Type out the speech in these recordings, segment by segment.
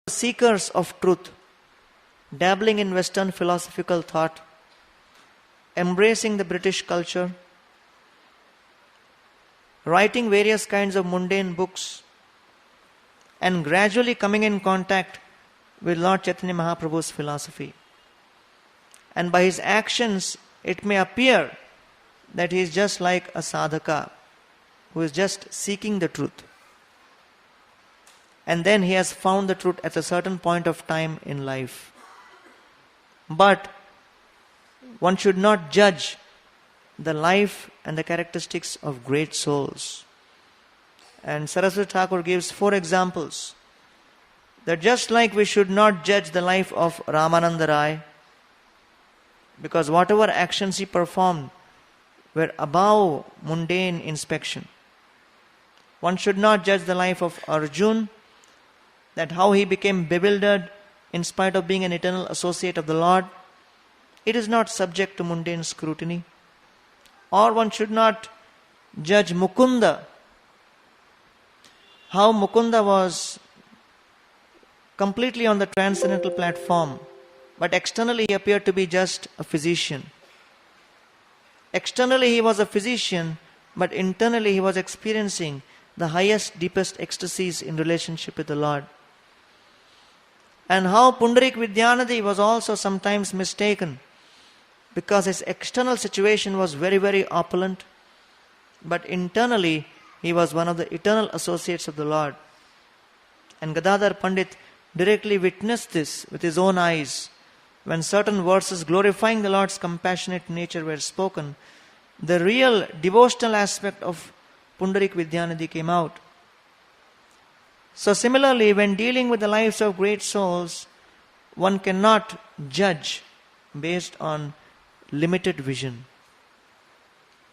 seekers of truth, dabbling in Western philosophical thought, embracing the British culture, writing various kinds of mundane books, and gradually coming in contact with Lord Chaitanya Mahaprabhu's philosophy. And by his actions, it may appear that he is just like a sadhaka who is just seeking the truth. And then he has found the truth at a certain point of time in life. But one should not judge the life and the characteristics of great souls. And Saraswati Thakur gives 4 examples. That just like we should not judge the life of Ramananda Rai, because whatever actions he performed were above mundane inspection. One should not judge the life of Arjun, that how he became bewildered in spite of being an eternal associate of the Lord. It is not subject to mundane scrutiny. Or one should not judge Mukunda, how Mukunda was completely on the transcendental platform, but externally he appeared to be just a physician. Externally he was a physician, but internally he was experiencing the highest, deepest ecstasies in relationship with the Lord. And how Pundarik Vidyanidhi was also sometimes mistaken, because his external situation was very, very opulent, but internally he was one of the eternal associates of the Lord. And Gadadhar Pandit directly witnessed this with his own eyes. When certain verses glorifying the Lord's compassionate nature were spoken, the real devotional aspect of Pundarik Vidyanidhi came out. So similarly, when dealing with the lives of great souls, one cannot judge based on limited vision.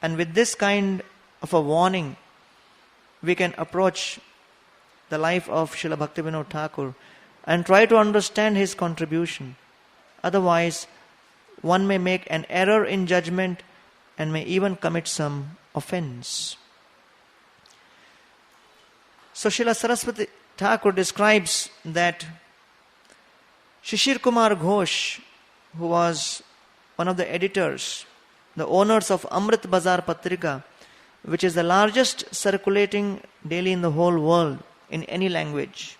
And with this kind of a warning, we can approach the life of Srila Bhaktivinoda Thakur and try to understand his contribution. Otherwise, one may make an error in judgment and may even commit some offense. So Srila Saraswati Thakur describes that Shishir Kumar Ghosh, who was one of the editors, the owners of Amrit Bazar Patrika, which is the largest circulating daily in the whole world in any language.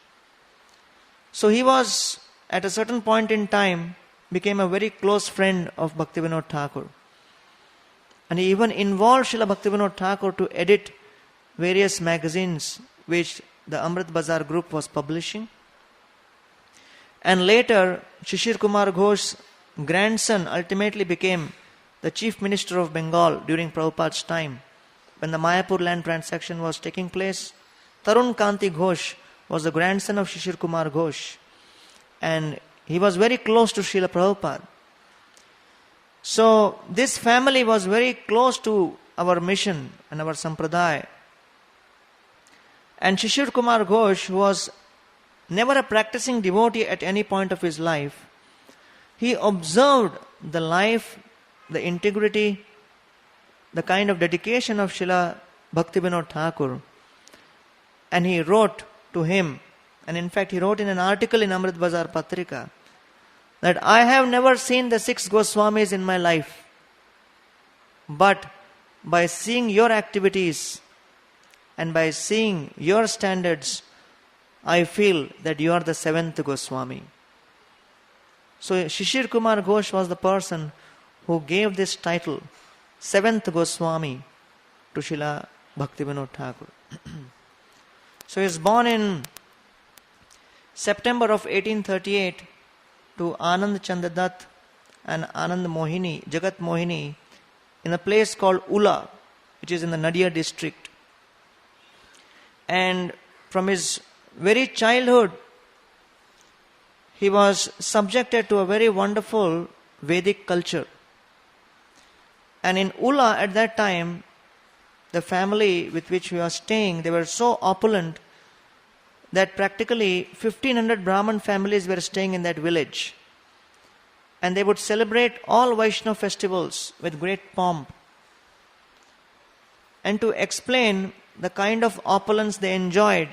So he was, at a certain point in time, became a very close friend of Bhaktivinoda Thakur. And he even involved Srila Bhaktivinoda Thakur to edit various magazines which the Amrit Bazar group was publishing. And later, Shishir Kumar Ghosh's grandson ultimately became the chief minister of Bengal during Prabhupada's time. When the Mayapur land transaction was taking place, Tarun Kanti Ghosh was the grandson of Shishir Kumar Ghosh. And he was very close to Srila Prabhupada. So this family was very close to our mission and our sampradaya. And Shishir Kumar Ghosh, who was never a practicing devotee at any point of his life, he observed the life, the integrity, the kind of dedication of Srila Bhaktivinoda Thakur. And he wrote to him, and in fact he wrote in an article in Amrit Bazar Patrika, that I have never seen the 6 Goswamis in my life, but by seeing your activities and by seeing your standards, I feel that you are the 7th Goswami. So Shishir Kumar Ghosh was the person who gave this title, 7th Goswami, to Srila Bhaktivinoda Thakur. So he was born in September of 1838 to Anand Chandadat and Anand Mohini, Jagat Mohini, in a place called Ula, which is in the Nadia district. And from his very childhood, he was subjected to a very wonderful Vedic culture. And in Ula at that time, the family with which we were staying, they were so opulent that practically 1500 Brahmin families were staying in that village. And they would celebrate all Vaishnava festivals with great pomp. And to explain the kind of opulence they enjoyed,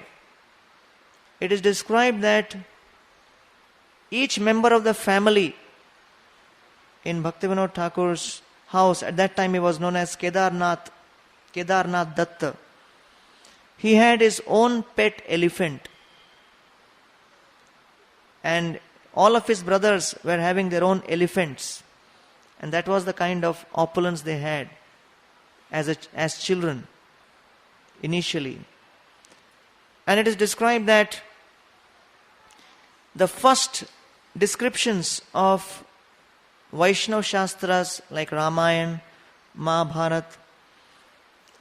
it is described that each member of the family in Bhaktivinoda Thakur's house, at that time he was known as Kedarnath Datta. He had his own pet elephant. And all of his brothers were having their own elephants. And that was the kind of opulence they had as children initially. And it is described that the first descriptions of Vaishnava Shastras like Ramayana, Mahabharata,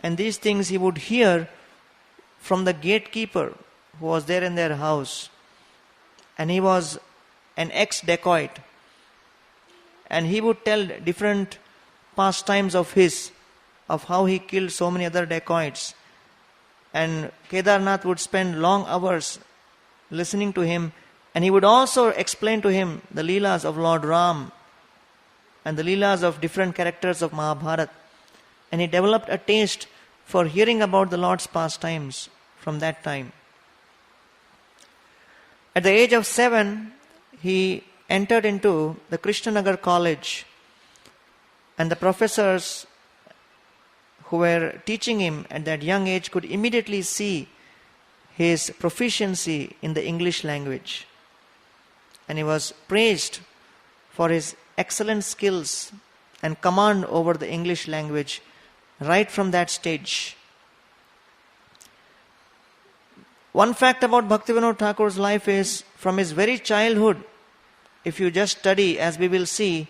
and these things he would hear from the gatekeeper who was there in their house. And he was an ex-dacoit. And he would tell different pastimes of his, of how he killed so many other dacoits. And Kedarnath would spend long hours listening to him. And he would also explain to him the Leelas of Lord Ram and the Leelas of different characters of Mahabharata. And he developed a taste for hearing about the Lord's pastimes from that time. At the age of 7, he entered into the Krishnanagar College, and the professors who were teaching him at that young age could immediately see his proficiency in the English language. And he was praised for his excellent skills and command over the English language right from that stage. One fact about Bhaktivinoda Thakur's life is, from his very childhood, if you just study, as we will see,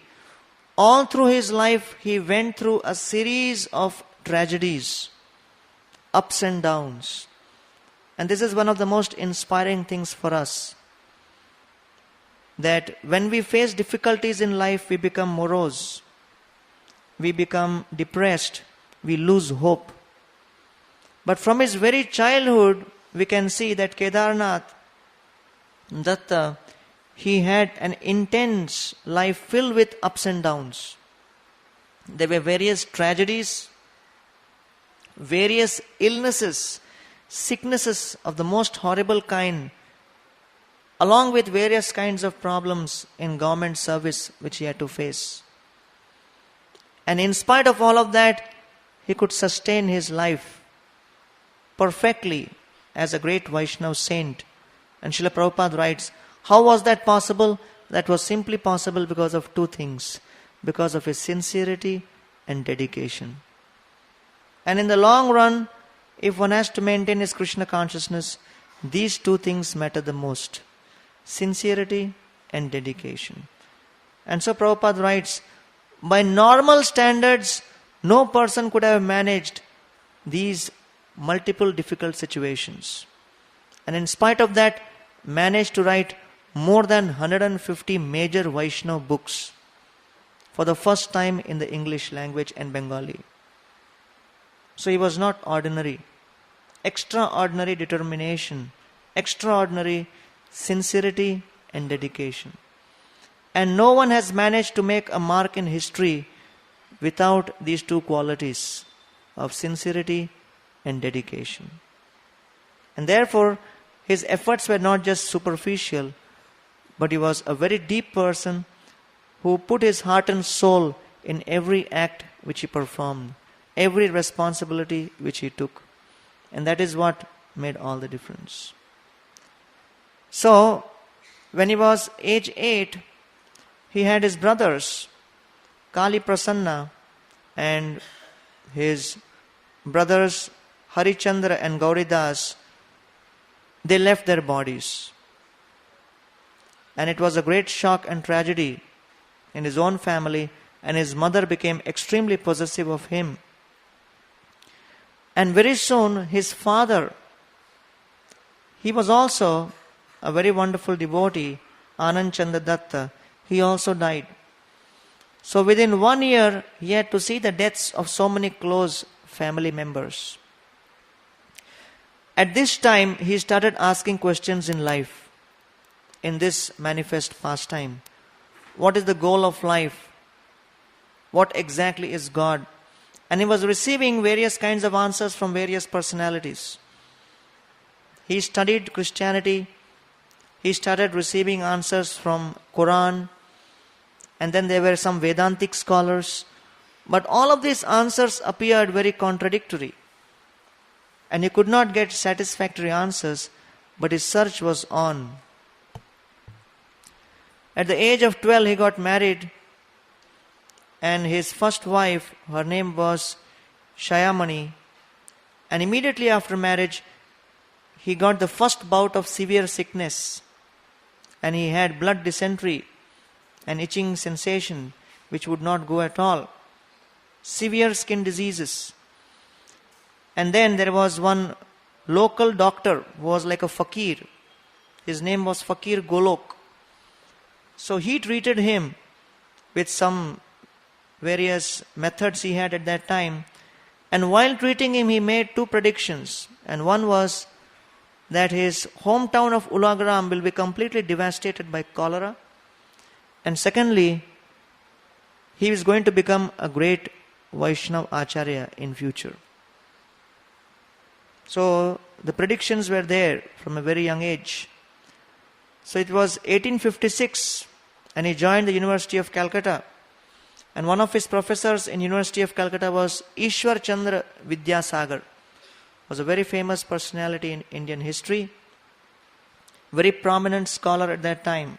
all through his life he went through a series of tragedies, ups and downs. And this is one of the most inspiring things for us. That when we face difficulties in life, we become morose, we become depressed, we lose hope. But from his very childhood, we can see that Kedarnath Datta, he had an intense life filled with ups and downs. There were various tragedies, various illnesses, sicknesses of the most horrible kind, along with various kinds of problems in government service which he had to face. And in spite of all of that, he could sustain his life perfectly as a great Vaishnava saint. And Srila Prabhupada writes, how was that possible? That was simply possible because of two things. Because of his sincerity and dedication. And in the long run, if one has to maintain his Krishna consciousness, these two things matter the most. Sincerity and dedication. And so Prabhupada writes, by normal standards, no person could have managed these multiple difficult situations. And in spite of that, managed to write more than 150 major Vaishnava books for the first time in the English language and Bengali. So he was not ordinary. Extraordinary determination, extraordinary sincerity and dedication. And no one has managed to make a mark in history without these two qualities of sincerity and dedication. And therefore, his efforts were not just superficial, but he was a very deep person who put his heart and soul in every act which he performed, every responsibility which he took. And that is what made all the difference. So, when he was age 8, he had his brothers, Kali Prasanna, and his brothers Harichandra and Gauridas. They left their bodies. And it was a great shock and tragedy in his own family, and his mother became extremely possessive of him. And very soon his father, he was also a very wonderful devotee, Anand Chanda Datta, he also died. So within 1 year, he had to see the deaths of so many close family members. At this time, he started asking questions in life, in this manifest pastime. What is the goal of life? What exactly is God? And he was receiving various kinds of answers from various personalities. He studied Christianity. he started receiving answers from Quran, and then there were some Vedantic scholars. But all of these answers appeared very contradictory. And he could not get satisfactory answers, but his search was on. At the age of 12, he got married, and his first wife, her name was Shayamani, and immediately after marriage, he got the first bout of severe sickness, and he had blood dysentery, an itching sensation which would not go at all, severe skin diseases. And then there was one local doctor who was like a fakir. His name was Fakir Golok. So he treated him with some various methods he had at that time. And while treating him, he made two predictions. And one was that his hometown of Ulagram will be completely devastated by cholera. And secondly, he is going to become a great Vaishnava Acharya in future. So the predictions were there from a very young age. So it was 1856 and he joined the University of Calcutta. And one of his professors in University of Calcutta was Ishwar Chandra Vidyasagar. Was a very famous personality in Indian history. Very prominent scholar at that time.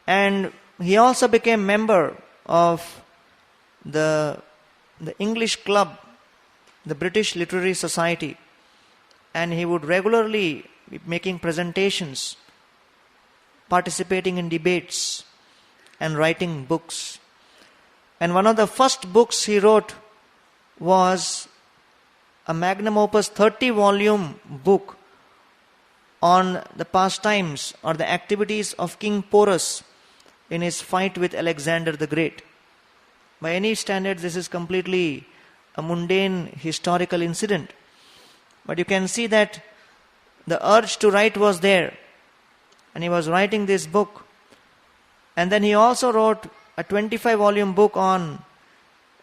And he also became member of the English Club, the British Literary Society, and he would regularly be making presentations, participating in debates, and writing books. And one of the first books he wrote was a magnum opus 30-volume book on the pastimes or the activities of King Porus in his fight with Alexander the Great. By any standards, this is completely a mundane historical incident. But you can see that the urge to write was there. And he was writing this book. And then he also wrote a 25-volume book on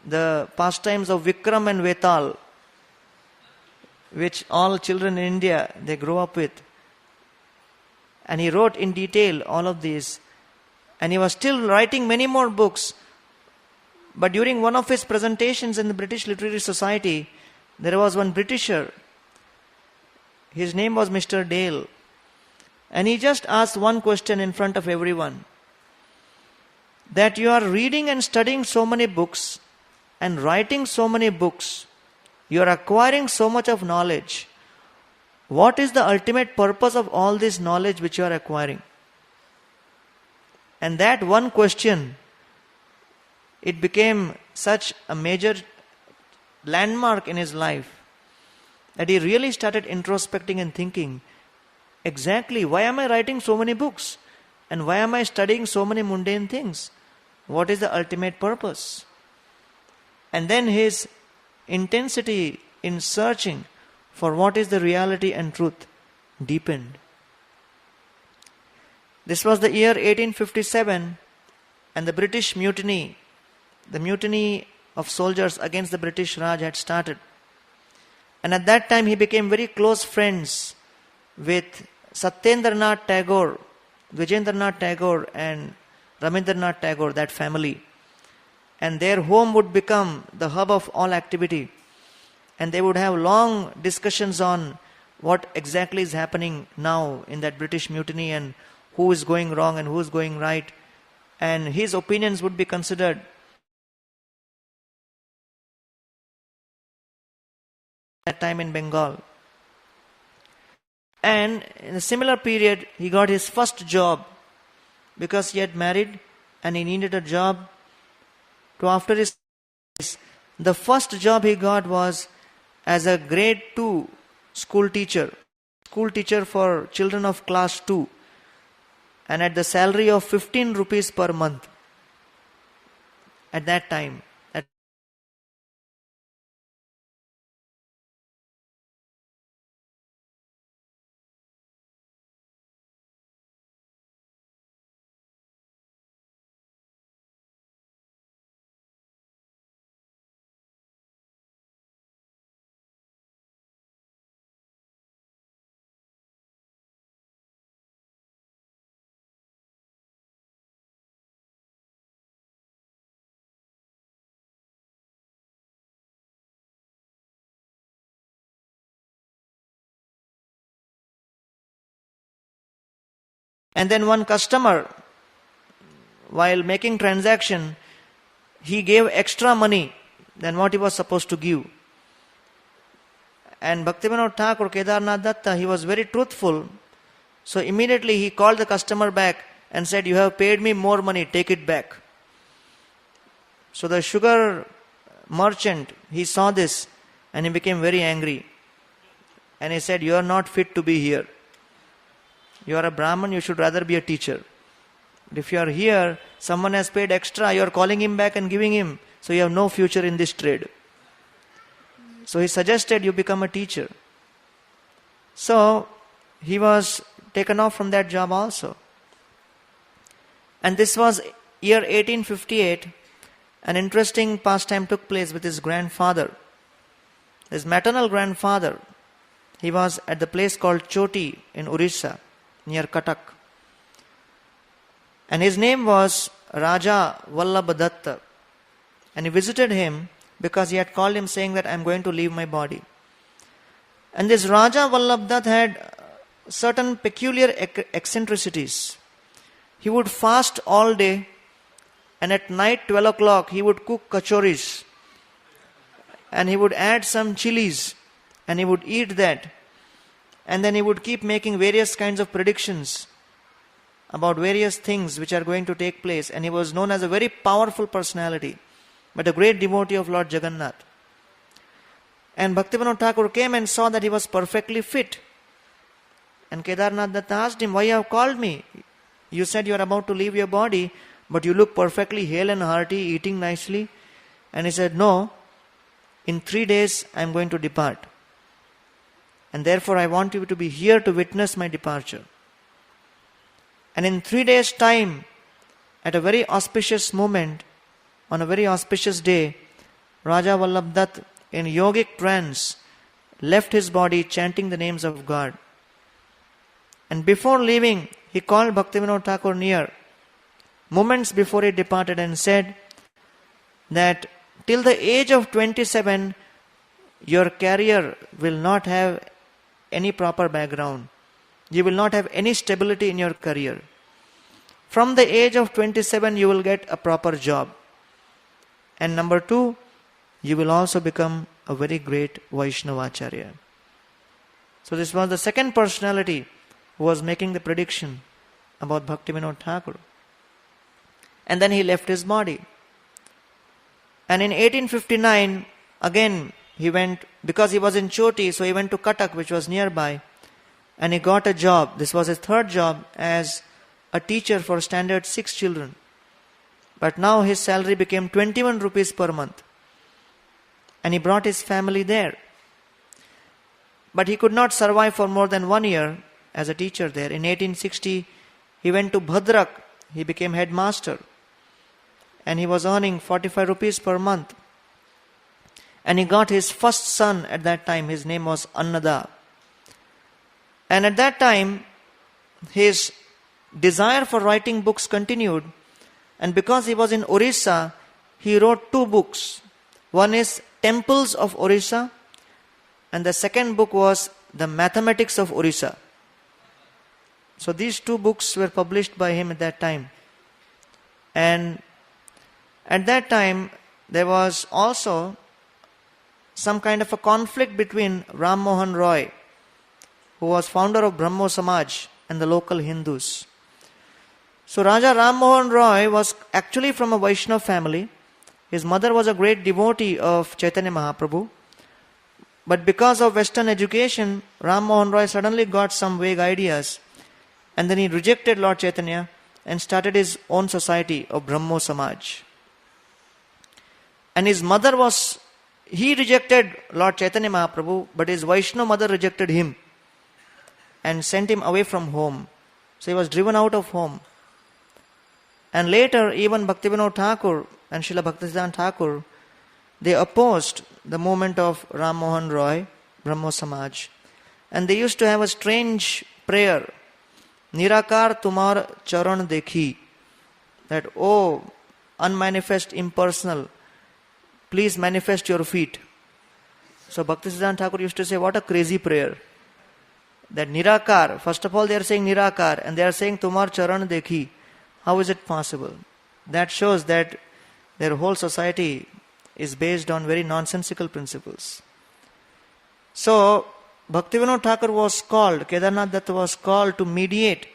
the pastimes of Vikram and Vetal, which all children in India, they grow up with. And he wrote in detail all of these. And he was still writing many more books. But during one of his presentations in the British Literary Society, there was one Britisher. His name was Mr. Dale. And he just asked one question in front of everyone. That you are reading and studying so many books and writing so many books. You are acquiring so much of knowledge. What is the ultimate purpose of all this knowledge which you are acquiring? And that one question, it became such a major landmark in his life that he really started introspecting and thinking, exactly, why am I writing so many books? And why am I studying so many mundane things? What is the ultimate purpose? And then his intensity in searching for what is the reality and truth deepened. This was the year 1857 and the British mutiny, the mutiny of soldiers against the British Raj had started. And at that time he became very close friends with Satyendranath Tagore, Vijendranath Tagore and Ramindranath Tagore, that family. And their home would become the hub of all activity. And they would have long discussions on what exactly is happening now in that British mutiny and who is going wrong and who is going right. And his opinions would be considered. That time in Bengal. And in a similar period, he got his first job because he had married and he needed a job. So after his, the first job he got was as a grade 2 school teacher for children of class 2, and at the salary of 15 rupees per month at that time. And then one customer, while making transaction, he gave extra money than what he was supposed to give. And Bhaktivinoda Thakur, Kedarnath Datta, he was very truthful. So immediately he called the customer back and said, "You have paid me more money, take it back." So the sugar merchant, he saw this and he became very angry. And he said, "You are not fit to be here. You are a Brahman, you should rather be a teacher. But if you are here, someone has paid extra, you are calling him back and giving him, so you have no future in this trade." So he suggested you become a teacher. So he was taken off from that job also. And this was year 1858. An interesting pastime took place with his grandfather. His maternal grandfather, he was at the place called Choti in Orissa, near Cuttack. And his name was Raja Vallabha Datta. And he visited him because he had called him saying that, "I am going to leave my body." And this Raja Vallabha Datta had certain peculiar eccentricities. He would fast all day, and at night 12 o'clock he would cook kachoris. And he would add some chilies and he would eat that. And then he would keep making various kinds of predictions about various things which are going to take place. And he was known as a very powerful personality, but a great devotee of Lord Jagannath. And Bhaktivinoda Thakur came and saw that he was perfectly fit. And Kedarnath Datta asked him, "Why you have called me? You said you are about to leave your body, but you look perfectly hale and hearty, eating nicely." And he said, "No, in 3 days I am going to depart. And therefore I want you to be here to witness my departure." And in 3 days' time, at a very auspicious moment, on a very auspicious day, Raja Vallabha Datta, in yogic trance, left his body chanting the names of God. And before leaving, he called Bhaktivinoda Thakur near, moments before he departed, and said that till the age of 27, your career will not have any proper background. You will not have any stability in your career. From the age of 27, you will get a proper job. And number 2, you will also become a very great Vaishnavacharya. So this was the second personality who was making the prediction about Bhaktivinoda Thakur. And then he left his body. And in 1859, again he went, because he was in Choti, so he went to Cuttack, which was nearby, and he got a job. This was his third job as a teacher for standard 6 children. But now his salary became 21 rupees per month. And he brought his family there. But he could not survive for more than 1 year as a teacher there. In 1860, he went to Bhadrak. He became headmaster. And he was earning 45 rupees per month. And he got his first son at that time. His name was Annada. And at that time, his desire for writing books continued. And because he was in Orissa, he wrote 2 books. One is Temples of Orissa, and the second book was The Mathematics of Orissa. So these 2 books were published by him at that time. And at that time, there was also some kind of a conflict between Ram Mohan Roy, who was founder of Brahmo Samaj, and the local Hindus. So Raja Ram Mohan Roy was actually from a Vaishnava family. His mother was a great devotee of Chaitanya Mahaprabhu. But because of Western education, Ram Mohan Roy suddenly got some vague ideas. And then he rejected Lord Chaitanya and started his own society of Brahmo Samaj. And his mother he rejected Lord Chaitanya Mahaprabhu, but his Vaishnava mother rejected him and sent him away from home. So he was driven out of home. And later, even Bhaktivinoda Thakur and Srila Bhaktisiddhanta Thakur, they opposed the movement of Ram Mohan Roy, Brahmo Samaj. And they used to have a strange prayer, Nirakar Tumar Charan Dekhi, that, "Oh, unmanifest, impersonal, please manifest your feet." So Bhaktisiddhanta Thakur used to say, "What a crazy prayer. that Nirakar, first of all they are saying Nirakar and they are saying Tumar Charan Dekhi. How is it possible? That shows that their whole society is based on very nonsensical principles. So, Bhaktivinoda Thakur was called, Kedarnath Datta was called to mediate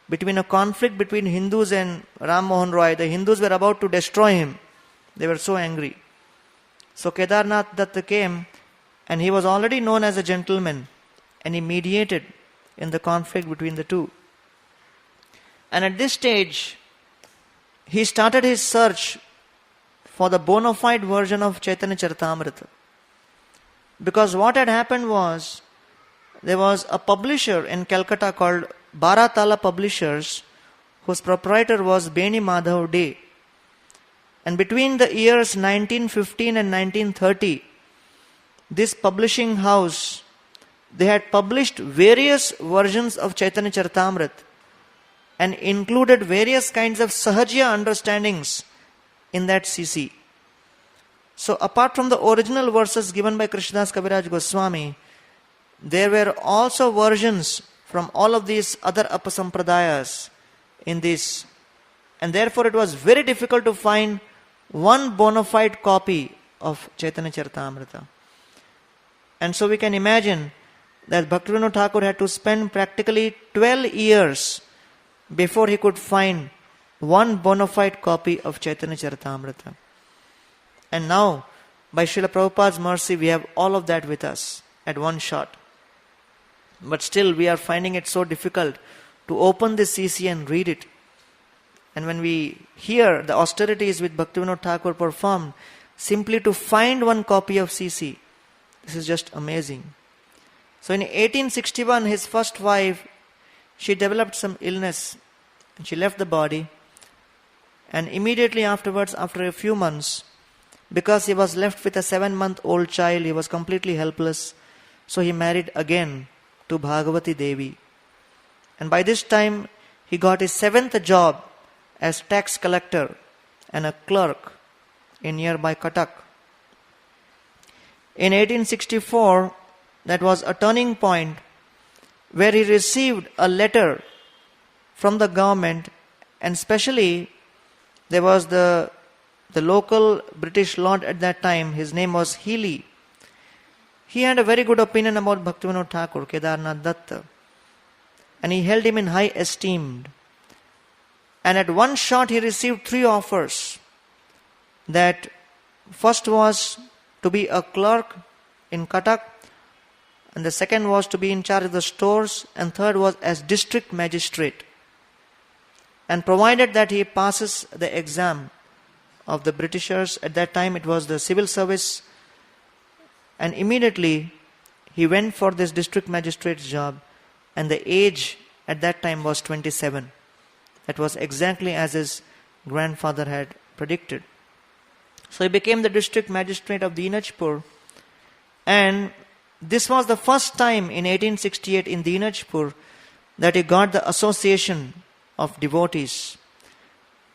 between a conflict between Hindus and Ram Mohan Roy. The Hindus were about to destroy him. They were so angry. So Kedarnath Datta came and he was already known as a gentleman and he mediated in the conflict between the two. And at this stage, he started his search for the bona fide version of Chaitanya Charitamrita. Because what had happened was, there was a publisher in Calcutta called Baratala Publishers, whose proprietor was Beni Madhav Dey. And between the years 1915 and 1930, this publishing house, they had published various versions of Chaitanya Charitamrita and included various kinds of Sahajya understandings in that CC. So apart from the original verses given by Krishnadas Kaviraj Goswami, there were also versions from all of these other Apasampradayas in this. And therefore it was very difficult to find one bona fide copy of Chaitanya Charitamrita. And so we can imagine that Bhaktivinoda Thakur had to spend practically 12 years before he could find one bona fide copy of Chaitanya Charitamrita. And now, by Srila Prabhupada's mercy, we have all of that with us at one shot. But still, we are finding it so difficult to open this CC and read it. And when we hear the austerities which Bhaktivinoda Thakur performed, simply to find one copy of CC, this is just amazing. So in 1861, his first wife, she developed some illness and she left the body. And immediately afterwards, after a few months, because he was left with a 7-month-old child, he was completely helpless. So he married again to Bhagavati Devi. And by this time, he got his 7th job as tax collector and a clerk in nearby Cuttack. In 1864, that was a turning point where he received a letter from the government, and especially there was the local British lord at that time, his name was Healy. He had a very good opinion about Bhaktivinoda Thakur, Kedarnath Datta, and he held him in high esteem. And at one shot he received 3 offers. That first was to be a clerk in Cuttack, and the second was to be in charge of the stores, and third was as district magistrate. And provided that he passes the exam of the Britishers, at that time it was the civil service, and immediately he went for this district magistrate's job, and the age at that time was 27. That was exactly as his grandfather had predicted. So he became the district magistrate of Dinajpur, and this was the first time in 1868 in Dinajpur that he got the association of devotees.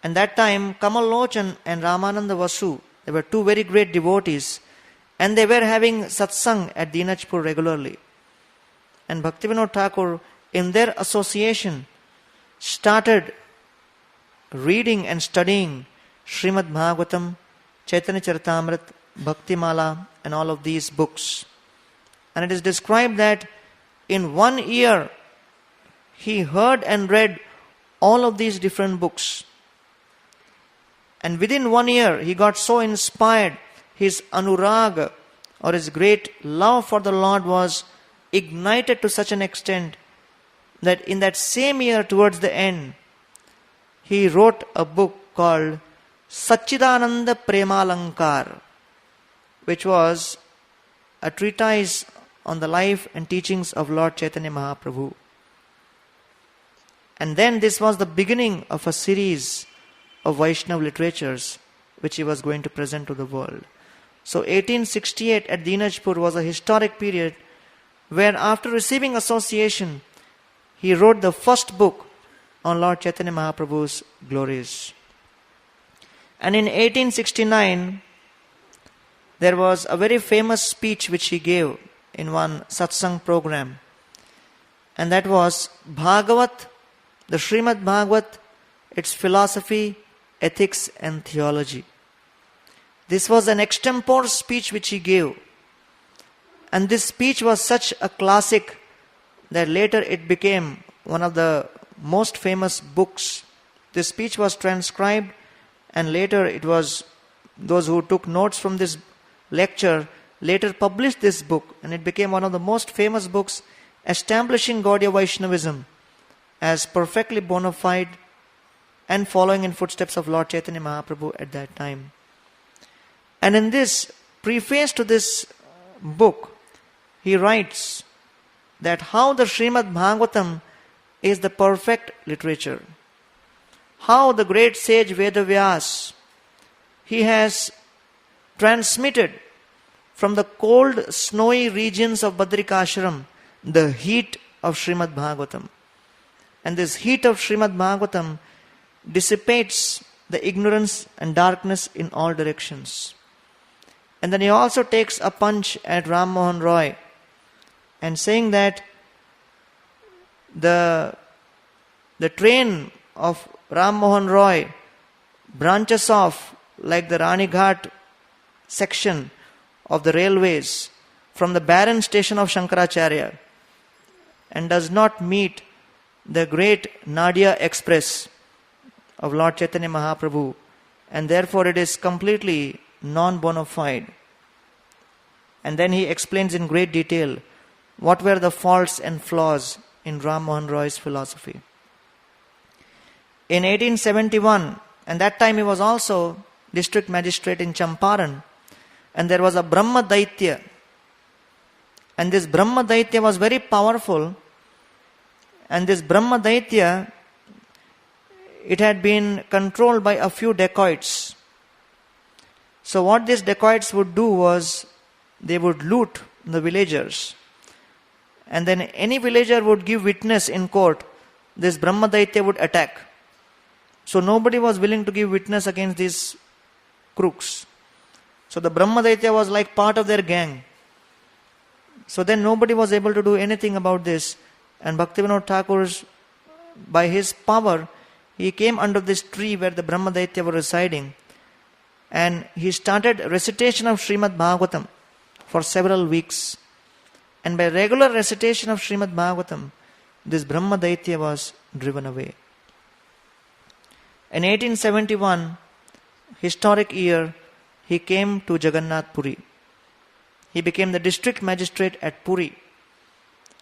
And that time Kamal Lochan and Ramananda Vasu, they were 2 very great devotees, and they were having satsang at Dinajpur regularly. And Bhaktivinoda Thakur, in their association, started reading and studying Srimad Bhagavatam, Chaitanya Charitamrita, Bhakti Mala, and all of these books. And it is described that in 1 year, he heard and read all of these different books. And within 1 year, he got so inspired, his anuraga, or his great love for the Lord, was ignited to such an extent that in that same year, towards the end, he wrote a book called Satchidananda Premalankar, which was a treatise on the life and teachings of Lord Chaitanya Mahaprabhu. And then this was the beginning of a series of Vaishnava literatures which he was going to present to the world. So 1868 at Dinajpur was a historic period where, after receiving association, he wrote the first book on Lord Chaitanya Mahaprabhu's glories. And in 1869, there was a very famous speech which he gave in one satsang program. and that was Bhagavat, the Srimad Bhagavat, its philosophy, ethics and theology. This was an extempore speech which he gave. And this speech was such a classic that later it became one of the most famous books. This speech was transcribed, and later it was those who took notes from this lecture later published this book, and it became one of the most famous books establishing Gaudiya Vaishnavism as perfectly bona fide and following in footsteps of Lord Chaitanya Mahaprabhu at that time. And in this preface to this book, he writes that how the Srimad Bhagavatam is the perfect literature. How the great sage Vedavyas, he has transmitted from the cold, snowy regions of Badrikashram the heat of Srimad Bhagavatam. And this heat of Srimad Bhagavatam dissipates the ignorance and darkness in all directions. And then he also takes a punch at Ram Mohan Roy and saying that the train of Ram Mohan Roy branches off like the Rani Ghat section of the railways from the barren station of Shankaracharya and does not meet the great Nadia Express of Lord Chaitanya Mahaprabhu, and therefore it is completely non-bona fide. And then he explains in great detail what were the faults and flaws in Ram Mohan Roy's philosophy. In 1871, and that time he was also district magistrate in Champaran, and there was a Brahma Daitya. And this Brahma Daitya was very powerful, and this Brahma Daitya, it had been controlled by a few dacoits. So what these dacoits would do was, they would loot the villagers. And then any villager would give witness in court, this Brahma Daitya would attack. So nobody was willing to give witness against these crooks. So the Brahma Daitya was like part of their gang. So then nobody was able to do anything about this. And Bhaktivinoda Thakur, by his power, he came under this tree where the Brahma Daitya were residing. And he started recitation of Srimad Bhagavatam for several weeks. And by regular recitation of Srimad Bhagavatam, this Brahma Daitya was driven away. In 1871, historic year, he came to Jagannath Puri. He became the district magistrate at Puri.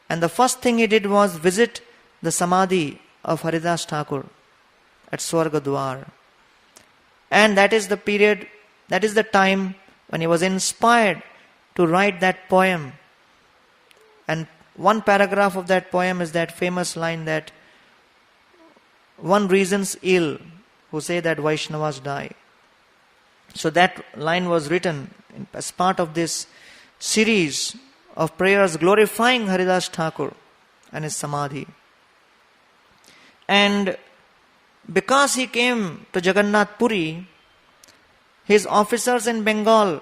And the first thing he did was visit the Samadhi of Haridas Thakur at Swargadwar. And that is the period, that is the time when he was inspired to write that poem. And one paragraph of that poem is that famous line that one reasons ill who say that Vaishnavas die. So that line was written as part of this series of prayers glorifying Haridas Thakur and his Samadhi. And because he came to Jagannath Puri, his officers in Bengal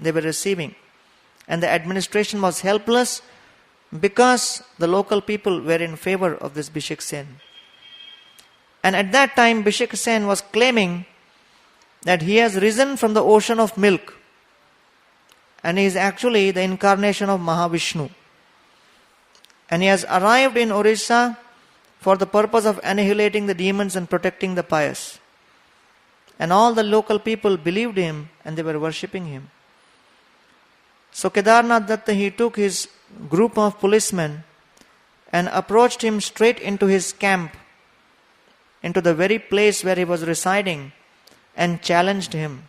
they were receiving. And the administration was helpless because the local people were in favor of this Bishak Sen. And at that time, Bishik Sen was claiming that he has risen from the ocean of milk. And he is actually the incarnation of Mahavishnu. And he has arrived in Orissa for the purpose of annihilating the demons and protecting the pious. And all the local people believed him and they were worshipping him. So Kedarnath Datta, he took his group of policemen and approached him straight into his camp, into the very place where he was residing, and challenged him.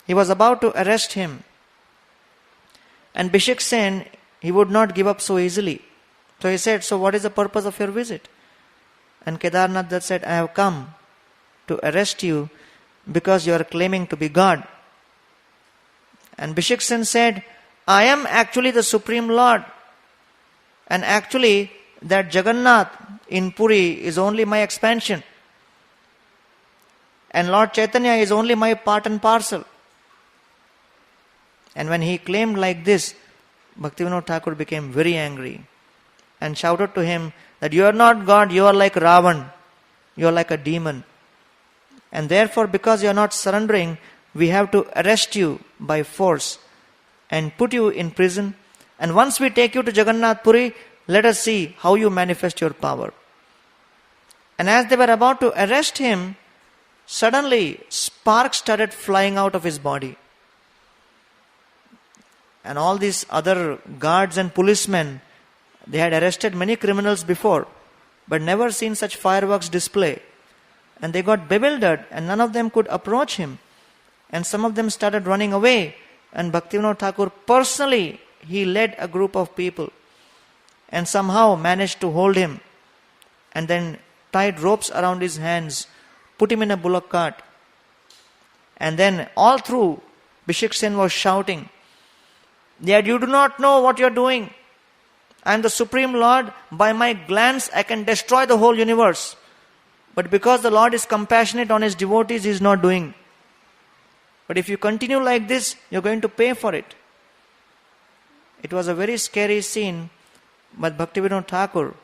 He was about to arrest him. And Bishik Sen, he would not give up so easily. So he said, so what is the purpose of your visit? And Kedarnath Datta said, I have come to arrest you because you are claiming to be God. And Bishik Sen said, I am actually the Supreme Lord. And actually, that Jagannath in Puri is only my expansion. And Lord Chaitanya is only my part and parcel. And when he claimed like this, Bhaktivinoda Thakur became very angry and shouted to him that you are not God, you are like Ravan, you are like a demon. And therefore, because you are not surrendering, we have to arrest you by force and put you in prison. And once we take you to Jagannath Puri, let us see how you manifest your power. And as they were about to arrest him, suddenly sparks started flying out of his body. And all these other guards and policemen, they had arrested many criminals before, but never seen such fireworks display. And they got bewildered and none of them could approach him. And some of them started running away. And Bhaktivinoda Thakur personally, he led a group of people and somehow managed to hold him and then tied ropes around his hands, put him in a bullock cart. And then all through, Bishik Sen was shouting, that you do not know what you are doing. I am the Supreme Lord. By my glance, I can destroy the whole universe. But because the Lord is compassionate on his devotees, he is not doing. But if you continue like this, you are going to pay for it. It was a very scary scene. But Bhaktivinoda Thakur,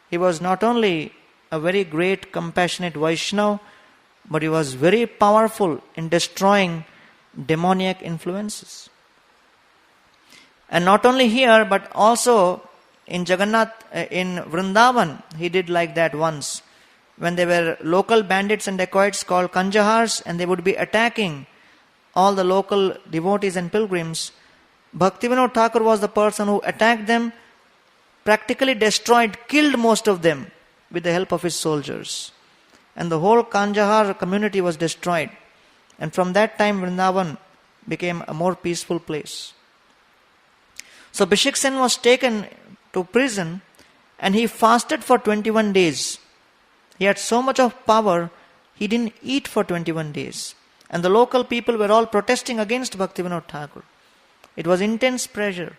he was not only a very great compassionate Vaishnava, but he was very powerful in destroying demoniac influences. And not only here, but also in Jagannath, in Vrindavan, he did like that once. When there were local bandits and dacoits called Kanjahars, and they would be attacking all the local devotees and pilgrims, Bhaktivinoda Thakur was the person who attacked them, practically destroyed, killed most of them with the help of his soldiers. And the whole Kanjahar community was destroyed. And from that time, Vrindavan became a more peaceful place. So Bishik Sen was taken to prison and he fasted for 21 days. He had so much of power, he didn't eat for 21 days. And the local people were all protesting against Bhaktivinoda Thakur. It was intense pressure.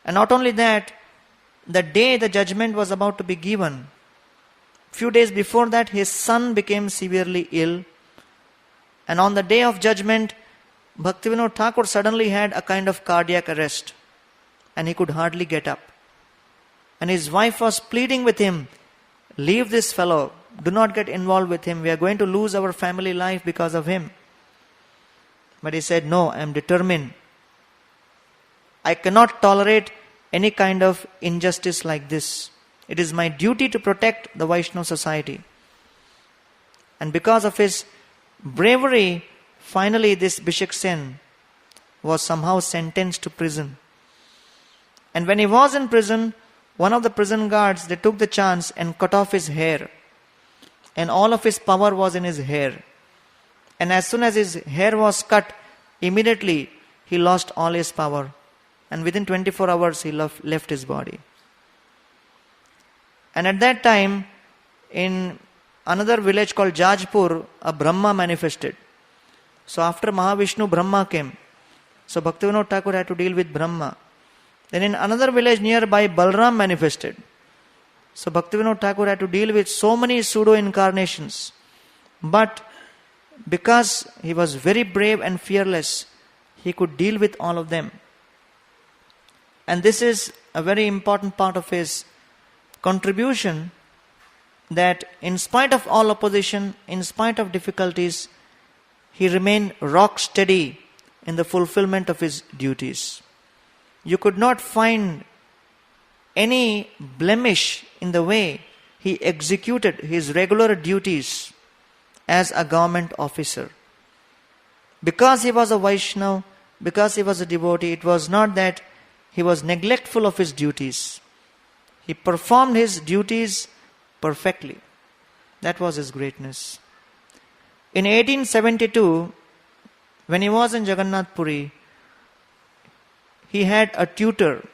And not only that, the day the judgment was about to be given, few days before that, his son became severely ill. And on the day of judgment, Bhaktivinoda Thakur suddenly had a kind of cardiac arrest. And he could hardly get up. And his wife was pleading with him, leave this fellow, do not get involved with him, we are going to lose our family life because of him. But he said, no, I am determined. I cannot tolerate any kind of injustice like this. It is my duty to protect the Vaishnava society. And because of his bravery, finally this Bishik Sen was somehow sentenced to prison. And when he was in prison, one of the prison guards, they took the chance and cut off his hair. And all of his power was in his hair. And as soon as his hair was cut, immediately he lost all his power. And within 24 hours, he left his body. And at that time, in another village called Jajpur, a Brahma manifested. So after Mahavishnu, Brahma came. So Bhaktivinoda Thakur had to deal with Brahma. Then in another village nearby, Balram manifested. So Bhaktivinoda Thakur had to deal with so many pseudo-incarnations. But because he was very brave and fearless, he could deal with all of them. And this is a very important part of his contribution that in spite of all opposition, in spite of difficulties, he remained rock steady in the fulfillment of his duties. You could not find any blemish in the way he executed his regular duties as a government officer. Because he was a Vaishnava, because he was a devotee, it was not that he was neglectful of his duties. He performed his duties perfectly. That was his greatness. In 1872, when he was in Jagannath Puri, he had a tutor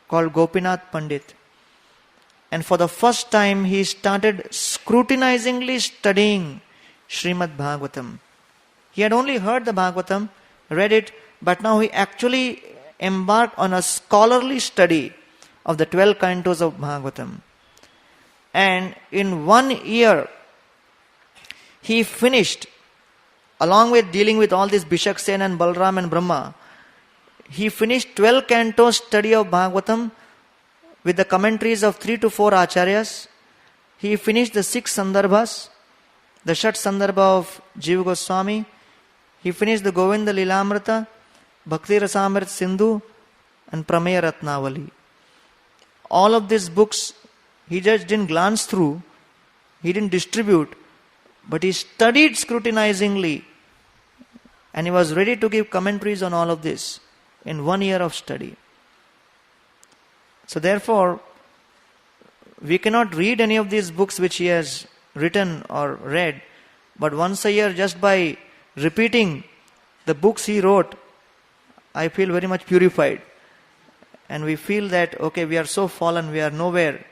called Gopinath Pandit. And for the first time, he started scrutinizingly studying Srimad Bhagavatam. He had only heard the Bhagavatam, read it, but now he actually embarked on a scholarly study of the 12 cantos of Bhagavatam. And in 1 year, he finished, along with dealing with all these Bishak Sen and Balram and Brahma, he finished 12 cantos study of Bhagavatam with the commentaries of 3 to 4 acharyas. He finished the 6 sandarbhas, the Shat sandarbha of Jiva Goswami. He finished the Govinda Lilamrita, Bhakti Rasamrit Sindhu, and Prameya Ratnavali. All of these books he just didn't glance through, he didn't distribute, but he studied scrutinizingly, and he was ready to give commentaries on all of this in 1 year of study. So therefore, we cannot read any of these books which he has written or read, but once a year, just by repeating the books he wrote, I feel very much purified. And we feel that, okay, we are so fallen, we are nowhere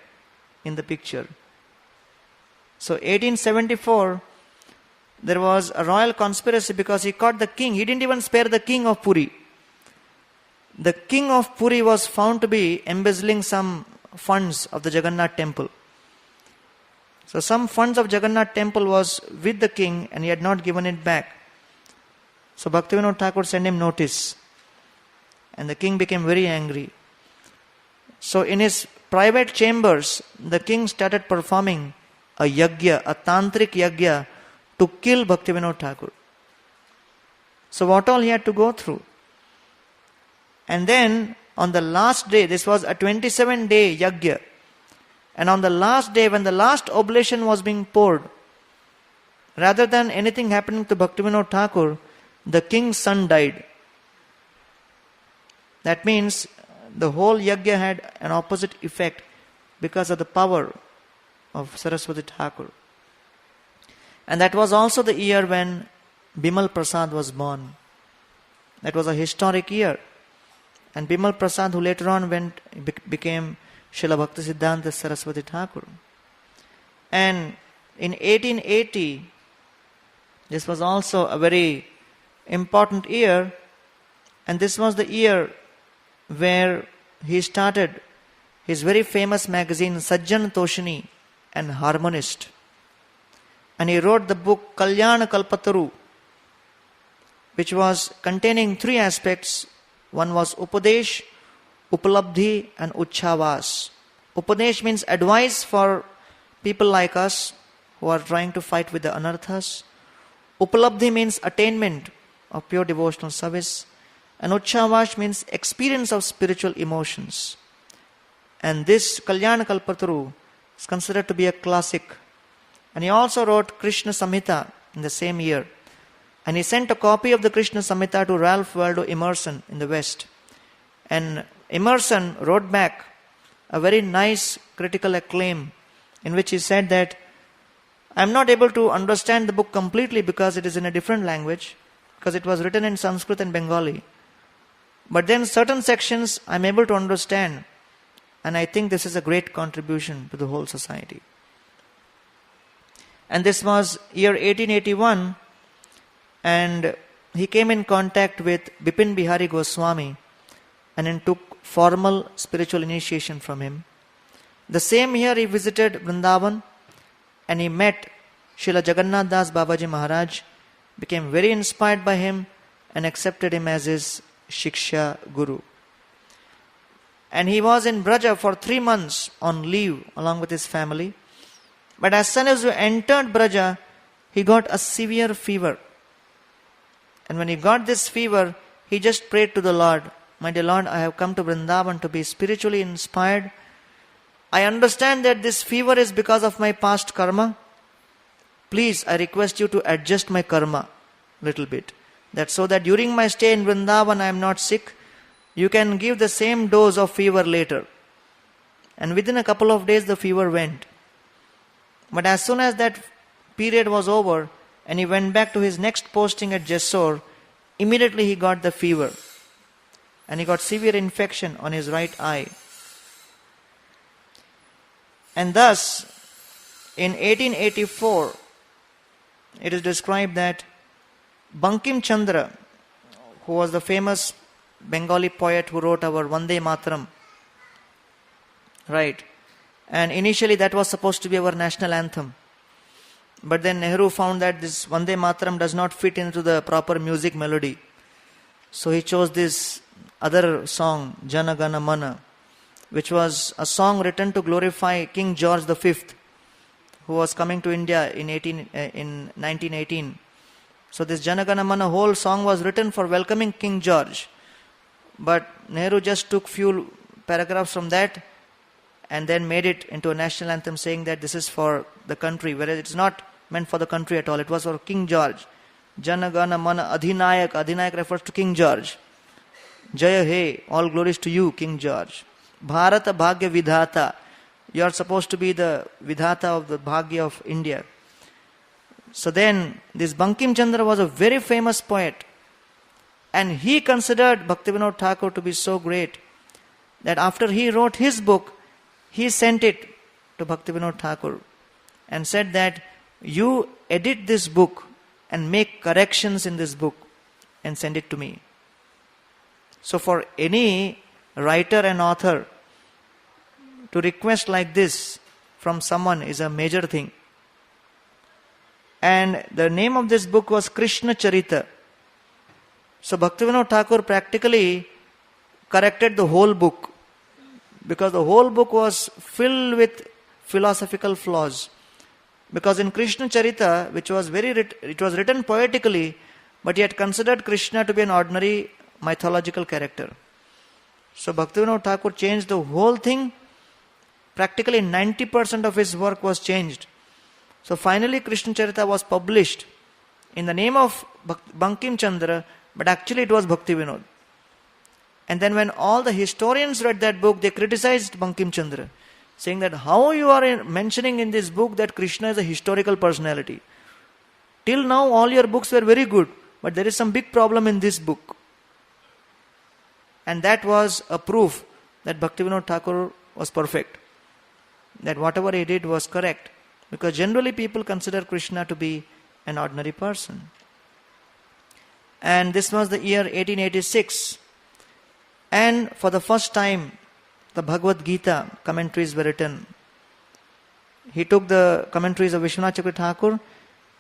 in the picture. So 1874, there was a royal conspiracy because he caught the king. He didn't even spare the king of Puri. The king of Puri was found to be embezzling some funds of the Jagannath temple. So some funds of Jagannath temple was with the king and he had not given it back. So Bhaktivinoda Thakur sent him notice. And the king became very angry. So in his private chambers, the king started performing a yagya, a tantric yagya, to kill Bhaktivinoda Thakur. So what all he had to go through. And then on the last day, this was a 27-day yagya. And on the last day, when the last oblation was being poured, rather than anything happening to Bhaktivinoda Thakur, the king's son died. That means the whole yagya had an opposite effect because of the power of Saraswati Thakur. And that was also the year when Bimal Prasad was born. That was a historic year. And Bimal Prasad, who later on became Srila Bhaktisiddhanta Saraswati Thakur. And in 1880, this was also a very important year. And this was the year where he started his very famous magazine Sajjan Toshini and Harmonist. And he wrote the book Kalyana Kalpataru, which was containing 3 aspects. One was Upadesh, Upalabdhi and Uchchavas. Upadesh means advice for people like us who are trying to fight with the anarthas. Upalabdhi means attainment of pure devotional service. And Uchchavas means experience of spiritual emotions. And this Kalyana Kalpataru is considered to be a classic. And he also wrote Krishna Samhita in the same year. And he sent a copy of the Krishna Samhita to Ralph Waldo Emerson in the West. And Emerson wrote back a very nice critical acclaim in which he said that I am not able to understand the book completely because it is in a different language, because it was written in Sanskrit and Bengali. But then certain sections I am able to understand, and I think this is a great contribution to the whole society. And this was year 1881, and he came in contact with Bipin Bihari Goswami and then took formal spiritual initiation from him. The same year he visited Vrindavan and he met Srila Jagannath Das Babaji Maharaj, became very inspired by him and accepted him as his Shiksha Guru. And he was in Braja for 3 months on leave along with his family. But as soon as he entered Braja, he got a severe fever. And when he got this fever, he just prayed to the Lord, "My dear Lord, I have come to Vrindavan to be spiritually inspired. I understand that this fever is because of my past karma. Please, I request you to adjust my karma a little bit. That so that during my stay in Vrindavan I am not sick. You can give the same dose of fever later." And within a couple of days the fever went. But as soon as that period was over and he went back to his next posting at Jessore, immediately he got the fever. And he got severe infection on his right eye. And thus, in 1884, it is described that Bankim Chandra, who was the famous Bengali poet who wrote our Vande Mataram, right? And initially that was supposed to be our national anthem. But then Nehru found that this Vande Mataram does not fit into the proper music melody. So he chose this other song, Jana Gana Mana, which was a song written to glorify King George V, who was coming to India in 1918. So this Jana Gana Mana whole song was written for welcoming King George. But Nehru just took few paragraphs from that and then made it into a national anthem, saying that this is for the country, whereas it's not meant for the country at all. It was for King George. Jana Gana Mana Adhinayak. Adhinayak refers to King George. Jaya He, all glories to you, King George. Bharata Bhagya Vidhata. You are supposed to be the Vidhata of the Bhagya of India. So then, this Bankim Chandra was a very famous poet. And he considered Bhaktivinoda Thakur to be so great that after he wrote his book, he sent it to Bhaktivinoda Thakur and said that you edit this book and make corrections in this book and send it to me. So for any writer and author to request like this from someone is a major thing. And the name of this book was Krishna Charita. So Bhaktivinoda Thakur practically corrected the whole book, because the whole book was filled with philosophical flaws. Because in Krishna Charita, it was written poetically, but he had considered Krishna to be an ordinary mythological character. So Bhaktivinoda Thakur changed the whole thing. Practically 90% of his work was changed. So finally Krishna Charita was published in the name of Bankim Chandra, but actually it was Bhaktivinoda. And then when all the historians read that book, they criticized Bankim Chandra, saying that how you are mentioning in this book that Krishna is a historical personality. Till now all your books were very good, but there is some big problem in this book. And that was a proof that Bhaktivinoda Thakur was perfect, that whatever he did was correct, because generally people consider Krishna to be an ordinary person. And this was the year 1886. And for the first time, the Bhagavad Gita commentaries were written. He took the commentaries of Vishwanath Chakravarti Thakur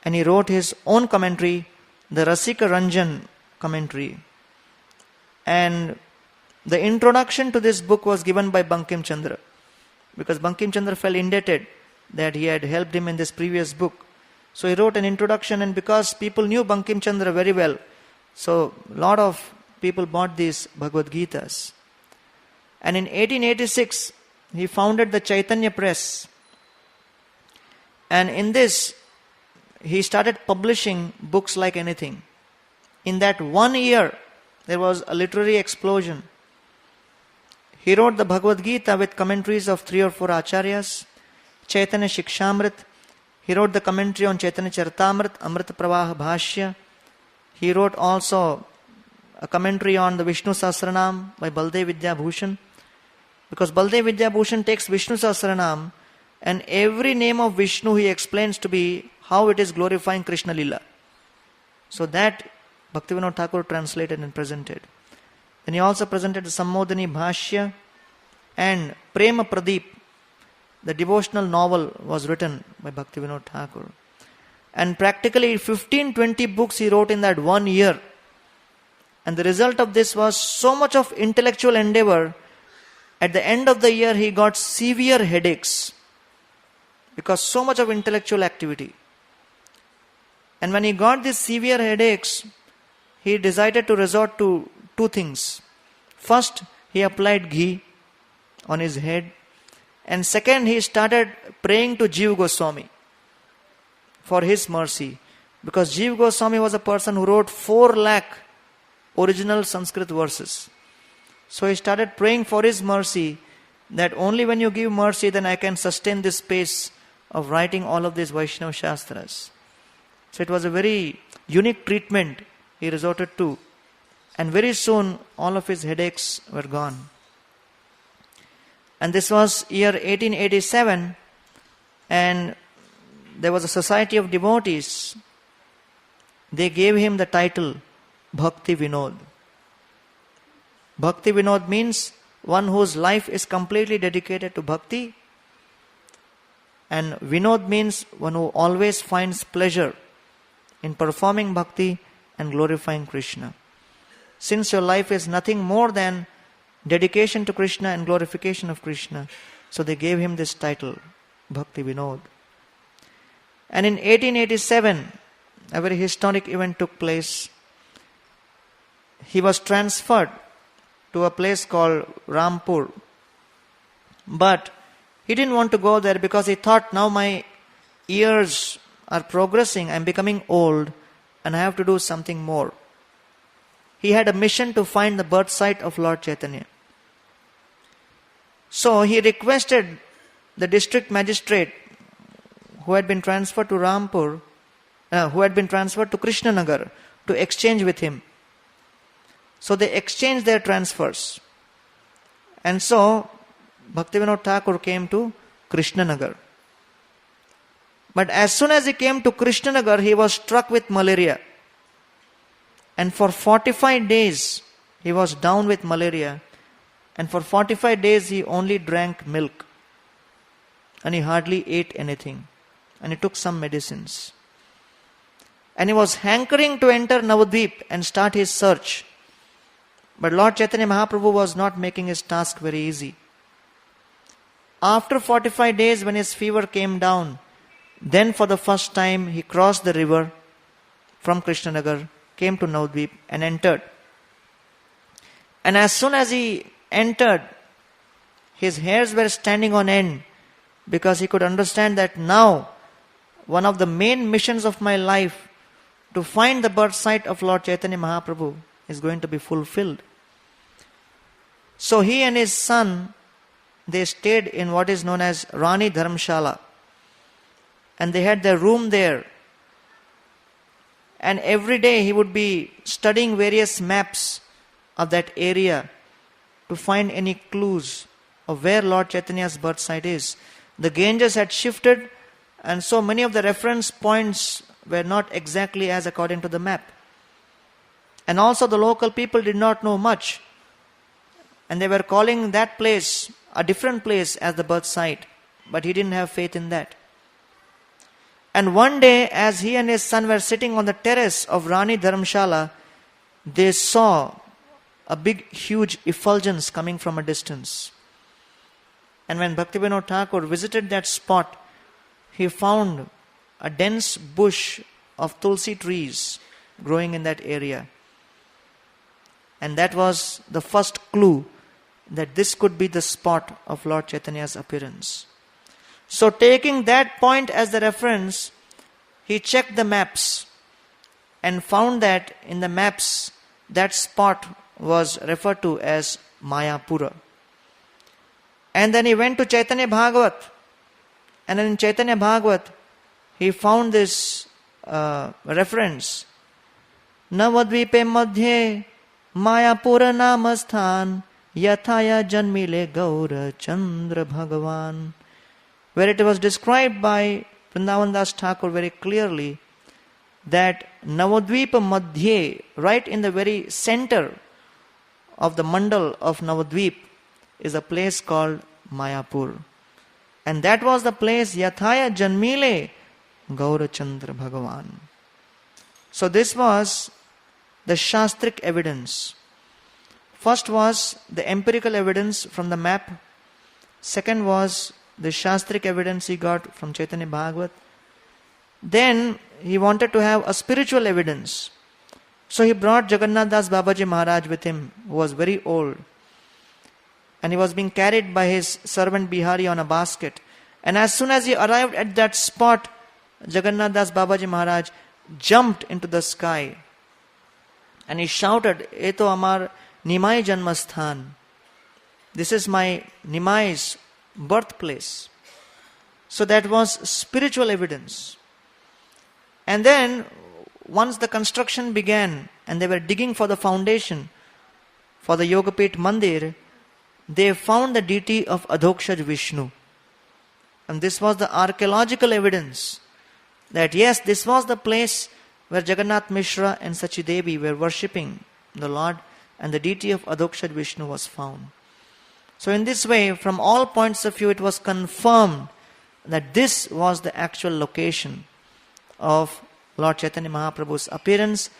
and he wrote his own commentary, the Rasika Ranjan commentary. And the introduction to this book was given by Bankim Chandra, because Bankim Chandra felt indebted that he had helped him in this previous book. So he wrote an introduction, and because people knew Bankim Chandra very well, so a lot of people bought these Bhagavad Gitas. And in 1886, he founded the Chaitanya Press. And in this, he started publishing books like anything. In that 1 year, there was a literary explosion. He wrote the Bhagavad Gita with commentaries of 3 or 4 acharyas, Chaitanya Shikshamrit. He wrote the commentary on Chaitanya Charitamrit, Amrita Pravaha Bhashya. He wrote also a commentary on the Vishnu Sahasranam by Baldev Vidya Bhushan. Because Baldev Vidya Bhushan takes Vishnu Sahasranam and every name of Vishnu he explains to be how it is glorifying Krishna Lila. So that Bhaktivinoda Thakur translated and presented. Then he also presented the Sammodhani Bhashya and Prema Pradeep, the devotional novel, was written by Bhaktivinoda Thakur. And practically 15-20 books he wrote in that 1 year. And the result of this was so much of intellectual endeavor. At the end of the year, he got severe headaches. because so much of intellectual activity. And when he got these severe headaches, he decided to resort to two things. First, he applied ghee on his head. And second, he started praying to Jiva Goswami for his mercy. Because Jiva Goswami was a person who wrote 4 lakh original Sanskrit verses. So he started praying for his mercy, that only when you give mercy, then I can sustain this pace of writing all of these Vaishnava Shastras. So it was a very unique treatment he resorted to. And very soon, all of his headaches were gone. And this was year 1887, and there was a society of devotees. They gave him the title Bhaktivinoda. Bhaktivinoda means one whose life is completely dedicated to bhakti. And Vinod means one who always finds pleasure in performing bhakti and glorifying Krishna. Since your life is nothing more than dedication to Krishna and glorification of Krishna, so they gave him this title, Bhaktivinoda. And in 1887, a very historic event took place. He was transferred to a place called Rampur. But he didn't want to go there because he thought, now my years are progressing, I'm becoming old, and I have to do something more. He had a mission to find the birth site of Lord Chaitanya. So he requested the district magistrate who had been transferred to Rampur, who had been transferred to Krishnanagar, to exchange with him. So they exchanged their transfers. And so Bhaktivinoda Thakur came to Krishnanagar. But as soon as he came to Krishnanagar, he was struck with malaria. And for 45 days, he was down with malaria. And for 45 days, he only drank milk. And he hardly ate anything. And he took some medicines. And he was hankering to enter Navadvip and start his search. But Lord Chaitanya Mahaprabhu was not making his task very easy. After 45 days, when his fever came down, then for the first time he crossed the river from Krishnanagar, came to Navadvip and entered. And as soon as he entered, his hairs were standing on end, because he could understand that now one of the main missions of my life, to find the birth site of Lord Chaitanya Mahaprabhu, is going to be fulfilled. So he and his son, they stayed in what is known as Rani Dharamshala. And they had their room there. And every day he would be studying various maps of that area to find any clues of where Lord Chaitanya's birth site is. The Ganges had shifted, and so many of the reference points were not exactly as according to the map. And also the local people did not know much. And they were calling that place a different place as the birth site. But he didn't have faith in that. And one day, as he and his son were sitting on the terrace of Rani Dharamshala, they saw a big, huge effulgence coming from a distance. And when Bhaktivinoda Thakur visited that spot, he found a dense bush of tulsi trees growing in that area. And that was the first clue that this could be the spot of Lord Chaitanya's appearance. So taking that point as the reference, he checked the maps and found that in the maps, that spot was referred to as Mayapura. And then he went to Chaitanya Bhagavat. And in Chaitanya Bhagavat, he found this reference. Navadvipe madhye Mayapura namasthan yathaya janmile gaura chandra bhagavan. Where it was described by Vrindavan Das Thakur very clearly that Navadvipa Madhye, right in the very center of the mandal of Navadvip, is a place called Mayapur. And that was the place Yathaya Janmile Gaurachandra Bhagavan. So this was the Shastric evidence. First was the empirical evidence from the map. Second was the Shastric evidence he got from Chaitanya Bhagavat. Then he wanted to have a spiritual evidence. So he brought Jagannath Das Babaji Maharaj with him, who was very old. And he was being carried by his servant Bihari on a basket. And as soon as he arrived at that spot, Jagannath Das Babaji Maharaj jumped into the sky. And he shouted, Eto Amar Nimai Janmasthan. This is my Nimai's birthplace. So that was spiritual evidence. And then, once the construction began and they were digging for the foundation for the Yogapit Mandir, they found the deity of Adhokshaj Vishnu. And this was the archaeological evidence that yes, this was the place where Jagannath Mishra and Sachidevi were worshipping the Lord, and the deity of Adhokshaj Vishnu was found. So in this way, from all points of view, it was confirmed that this was the actual location of Lord Chaitanya Mahaprabhu's appearance,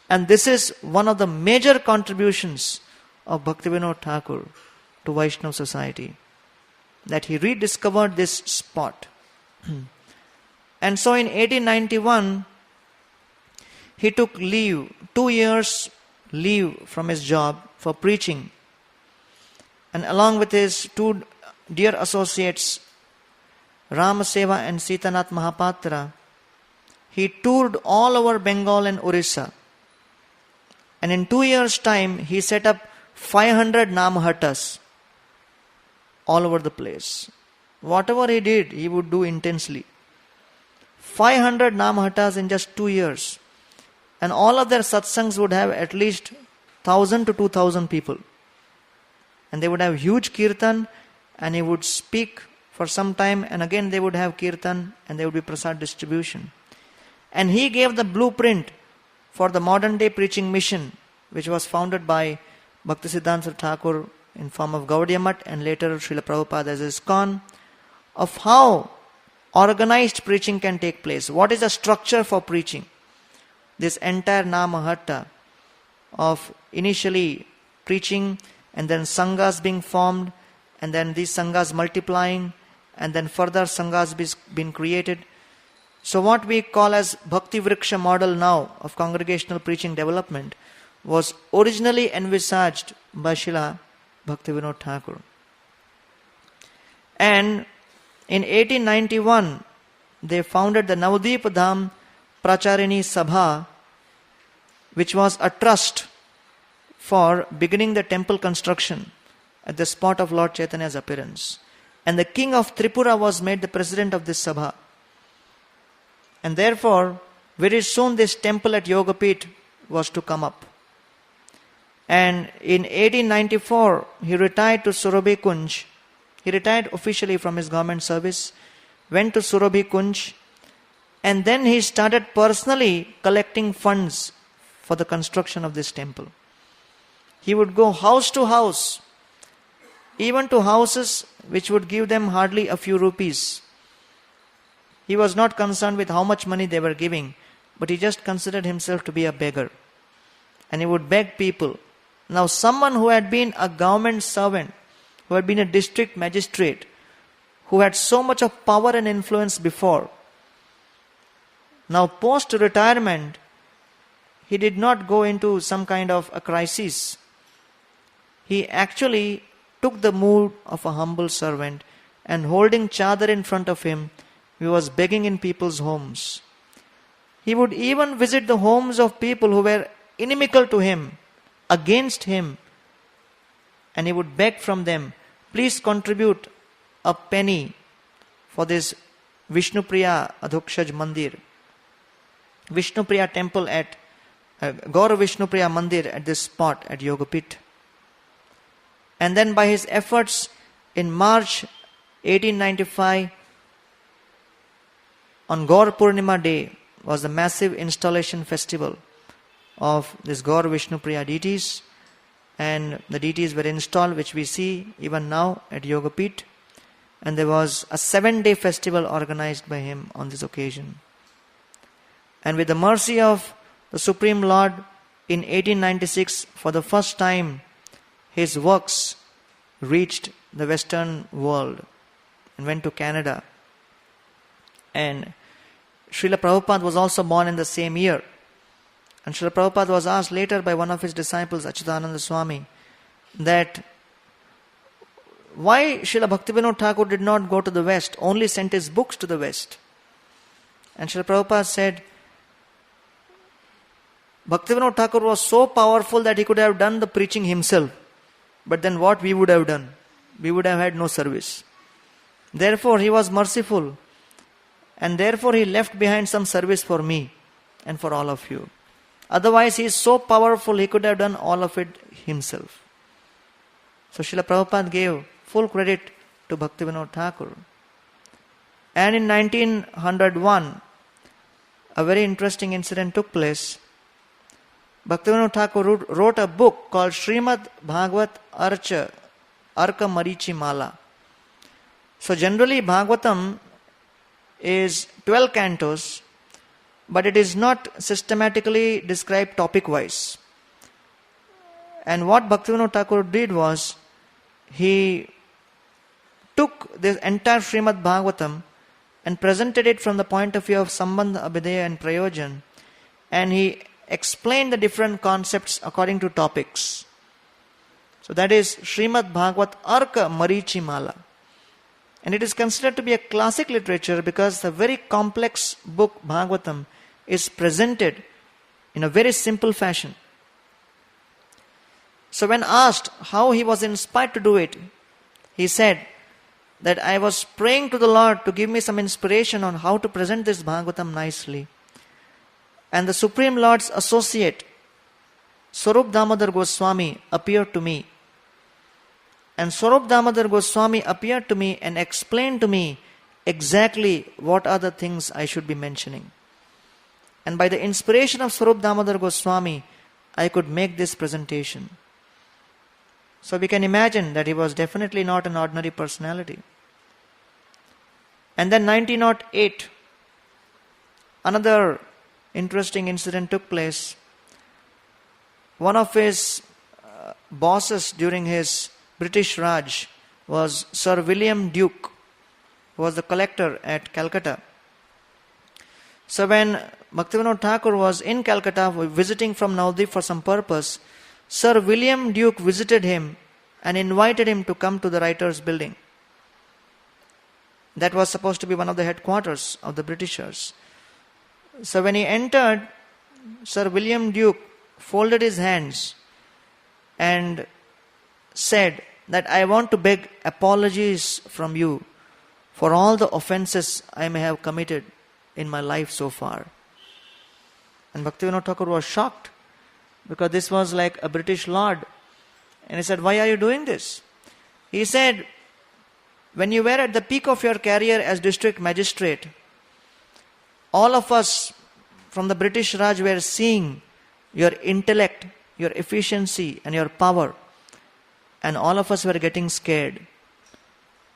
and this is one of the major contributions of Bhaktivinoda Thakur to Vaishnava society, that he rediscovered this spot. And so in 1891, he took leave, 2 years leave from his job for preaching. And along with his two dear associates, Ramaseva and Sitanath Mahapatra, he toured all over Bengal and Orissa. And in 2 years' time, he set up 500 Namahattas all over the place. Whatever he did, he would do intensely. 500 Namahattas in just 2 years. And all of their satsangs would have at least 1,000 to 2,000 people. And they would have huge kirtan, and he would speak for some time, and again they would have kirtan, and there would be prasad distribution. And he gave the blueprint for the modern day preaching mission, which was founded by Bhaktisiddhanta Thakur in form of Gaudiya Math and later Srila Prabhupada as ISKCON, of how organized preaching can take place. What is the structure for preaching? This entire Namahatta of initially preaching, and then sanghas being formed, and then these sanghas multiplying, and then further sanghas being created. So what we call as Bhakti Vriksha model now of congregational preaching development was originally envisaged by Srila Bhaktivinoda Thakur. And in 1891, they founded the Navdeep Dham Pracharini Sabha, which was a trust for beginning the temple construction at the spot of Lord Chaitanya's appearance. And the king of Tripura was made the president of this Sabha. And therefore, very soon this temple at Yogapit was to come up. And in 1894, he retired to Surabhi Kunj. He retired officially from his government service, went to Surabhi Kunj, and then he started personally collecting funds for the construction of this temple. He would go house to house, even to houses which would give them hardly a few rupees. He was not concerned with how much money they were giving, but he just considered himself to be a beggar. And he would beg people. Now someone who had been a government servant, who had been a district magistrate, who had so much of power and influence before, now post-retirement, he did not go into some kind of a crisis. He actually took the mood of a humble servant, and holding chadar in front of him, he was begging in people's homes. He would even visit the homes of people who were inimical to him, against him, and he would beg from them, please contribute a penny for this Vishnupriya Adhokshaj Mandir, Vishnupriya temple at Gaur Vishnupriya Mandir at this spot at Yogapit. And then by his efforts, in March 1895, on Gaur Purnima Day, was the massive installation festival of this Gaur Vishnupriya deities, and the deities were installed, which we see even now at Yogapit, and there was a 7-day festival organized by him on this occasion. And with the mercy of the Supreme Lord, in 1896, for the first time, his works reached the Western world. and went to Canada. And Srila Prabhupada was also born in the same year. And Srila Prabhupada was asked later by one of his disciples, Achyutananda Swami, that why Srila Bhaktivinoda Thakur did not go to the West, only sent his books to the West. And Srila Prabhupada said, Bhaktivinoda Thakur was so powerful that he could have done the preaching himself. But then what we would have done? We would have had no service. Therefore, he was merciful. And therefore, he left behind some service for me and for all of you. Otherwise, he is so powerful, he could have done all of it himself. So, Srila Prabhupada gave full credit to Bhaktivinoda Thakur. And in 1901, a very interesting incident took place. Bhaktivinoda Thakur wrote a book called Srimad Bhagavat Archa Arka Marichi Mala. So generally Bhagavatam is 12 cantos, but it is not systematically described topic-wise. And what Bhaktivinoda Thakur did was, he took this entire Srimad Bhagavatam and presented it from the point of view of Sambandha, Abhideya and Prayojan, and he explained the different concepts according to topics. So that is Srimad Bhagavat Arka Marichi Mala. And it is considered to be a classic literature because the very complex book Bhagavatam is presented in a very simple fashion. So when asked how he was inspired to do it, he said that I was praying to the Lord to give me some inspiration on how to present this Bhagavatam nicely. And the Supreme Lord's associate, Swarup Damodar Goswami, appeared to me. And Swarup Damodar Goswami appeared to me and explained to me exactly what are the things I should be mentioning. And by the inspiration of Swarup Damodar Goswami, I could make this presentation. So we can imagine that he was definitely not an ordinary personality. And then 1908, another interesting incident took place. One of his bosses during his British Raj was Sir William Duke, who was the collector at Calcutta. So when Bhaktivinoda Thakur was in Calcutta visiting from Navadvip for some purpose, Sir William Duke visited him and invited him to come to the writer's building. That was supposed to be one of the headquarters of the Britishers. So when he entered, Sir William Duke folded his hands and said that I want to beg apologies from you for all the offenses I may have committed in my life so far. And Bhaktivinoda Thakur was shocked because this was like a British lord. And he said, why are you doing this? He said, when you were at the peak of your career as district magistrate, all of us from the British Raj were seeing your intellect, your efficiency and your power. And all of us were getting scared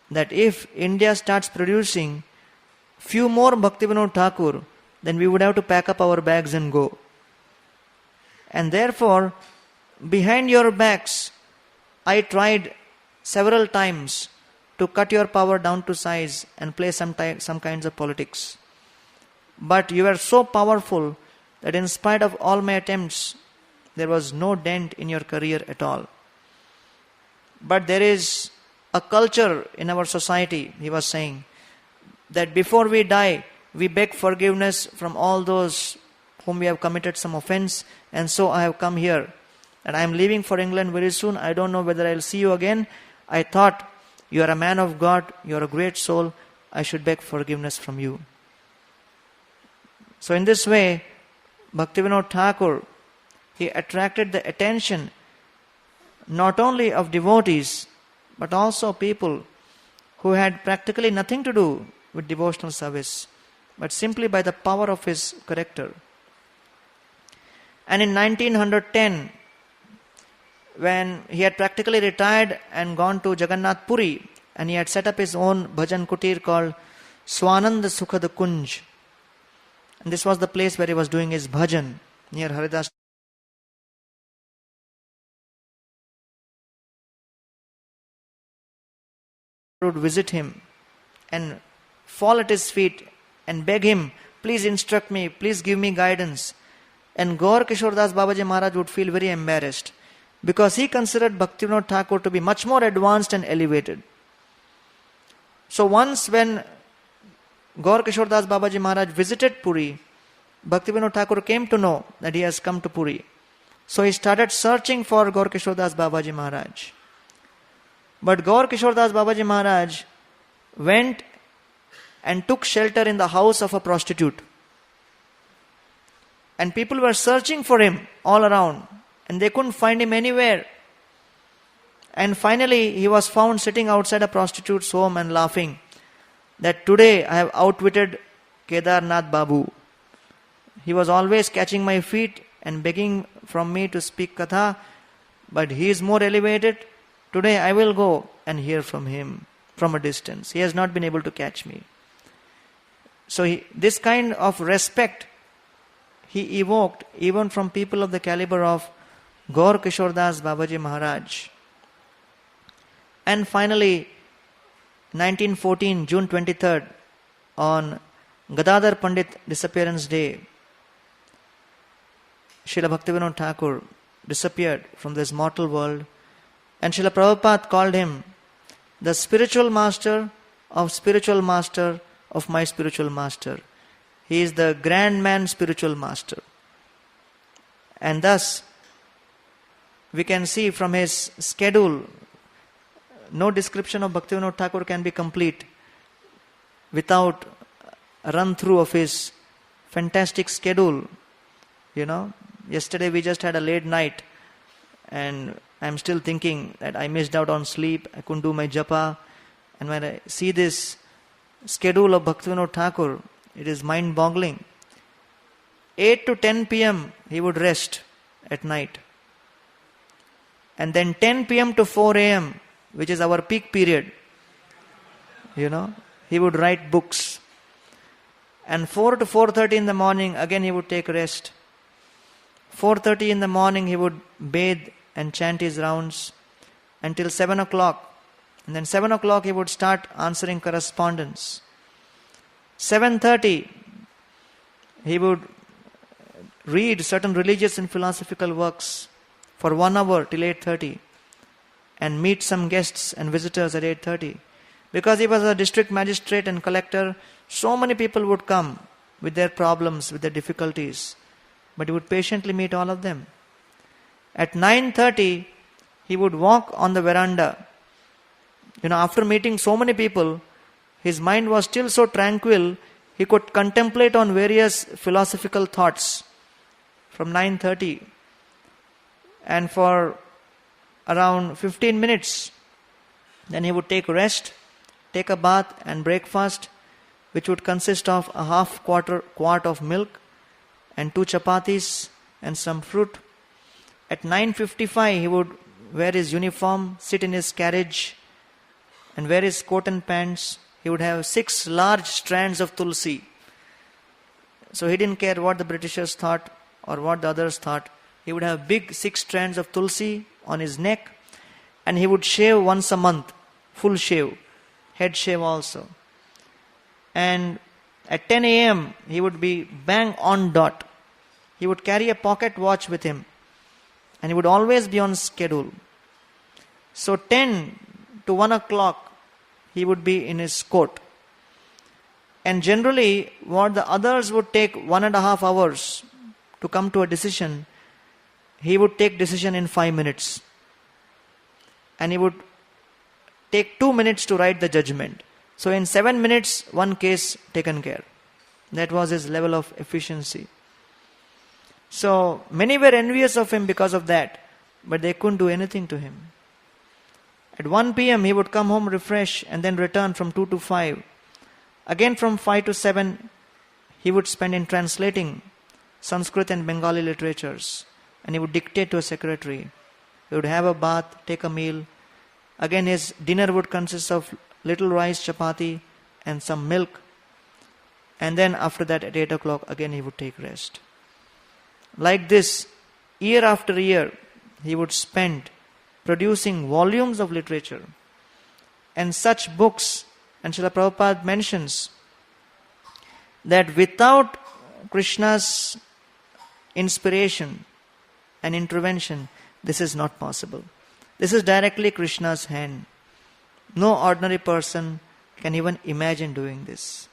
that if India starts producing few more Bhaktivinoda Thakur, then we would have to pack up our bags and go. And therefore, behind your backs, I tried several times to cut your power down to size and play some kinds of politics. But you were so powerful that in spite of all my attempts, there was no dent in your career at all. But there is a culture in our society, he was saying, that before we die, we beg forgiveness from all those whom we have committed some offense. And so I have come here. And I am leaving for England very soon. I don't know whether I will see you again. I thought, you are a man of God, you are a great soul. I should beg forgiveness from you. So in this way, Bhaktivinoda Thakur, he attracted the attention not only of devotees, but also people who had practically nothing to do with devotional service, but simply by the power of his character. And in 1910, when he had practically retired and gone to Jagannath Puri, and he had set up his own bhajan kutir called Swananda Sukhad Kunj. And this was the place where he was doing his bhajan near Haridas. Would visit him and fall at his feet and beg him, please instruct me, please give me guidance. And Gaur Kishore Das Babaji Maharaj would feel very embarrassed because he considered Bhaktivinoda Thakur to be much more advanced and elevated. So once when Gaur Kishore Das Babaji Maharaj visited Puri, Bhaktivinoda Thakur came to know that he has come to Puri. So he started searching for Gaur Kishore Das Babaji Maharaj. But Gaur Kishore Das Babaji Maharaj went and took shelter in the house of a prostitute. And people were searching for him all around, and they couldn't find him anywhere. And finally, he was found sitting outside a prostitute's home and laughing that today I have outwitted Kedarnath Babu. He was always catching my feet and begging from me to speak Katha, but he is more elevated. Today I will go and hear from him from a distance. He has not been able to catch me. So this kind of respect he evoked even from people of the caliber of Gaur Kishore Das Babaji Maharaj. And finally, 1914, June 23rd, on Gadadhar Pandit disappearance day, Srila Bhaktivinoda Thakur disappeared from this mortal world, and Srila Prabhupada called him the spiritual master of my spiritual master. He is the grand man spiritual master. And thus, we can see from his schedule, no description of Bhaktivinoda Thakur can be complete without a run through of his fantastic schedule. Yesterday we just had a late night, and I'm still thinking that I missed out on sleep, I couldn't do my japa. And when I see this schedule of Bhaktivinoda Thakur, it is mind-boggling. 8 to 10 p.m. he would rest at night. And then 10 p.m. to 4 a.m., which is our peak period, he would write books. And 4 to 4:30 in the morning, again he would take rest. 4:30 in the morning he would bathe and chant his rounds until 7 o'clock. And then 7 o'clock he would start answering correspondence. 7:30 he would read certain religious and philosophical works for 1 hour till 8:30 and meet some guests and visitors at 8:30. Because he was a district magistrate and collector, so many people would come with their problems, with their difficulties. But he would patiently meet all of them. At 9:30, he would walk on the veranda. After meeting so many people, his mind was still so tranquil, he could contemplate on various philosophical thoughts from 9:30. And for around 15 minutes, then he would take rest, take a bath and breakfast, which would consist of a half quart of milk and 2 chapatis and some fruit. At 9:55 he would wear his uniform, sit in his carriage and wear his coat and pants. He would have 6 large strands of tulsi. So he didn't care what the Britishers thought or what the others thought. He would have big 6 strands of tulsi on his neck, and he would shave once a month, full shave, head shave also. And at 10 a.m. he would be bang on dot. He would carry a pocket watch with him, and he would always be on schedule. So 10 to 1 o'clock he would be in his court. And generally what the others would take 1.5 hours to come to a decision, he would take decision in 5 minutes. And he would take 2 minutes to write the judgment. So in 7 minutes, one case taken care. That was his level of efficiency. So many were envious of him because of that, but they couldn't do anything to him. At 1 p.m. he would come home, refresh, and then return from 2 to 5. Again from 5 to 7 he would spend in translating Sanskrit and Bengali literatures, and he would dictate to a secretary. He would have a bath, take a meal. Again his dinner would consist of little rice, chapati and some milk. And then after that at 8 o'clock again he would take rest. Like this, year after year, he would spend producing volumes of literature. And such books And Srila Prabhupada mentions that without Krishna's inspiration and intervention, this is not possible. This is directly Krishna's hand. No ordinary person can even imagine doing this.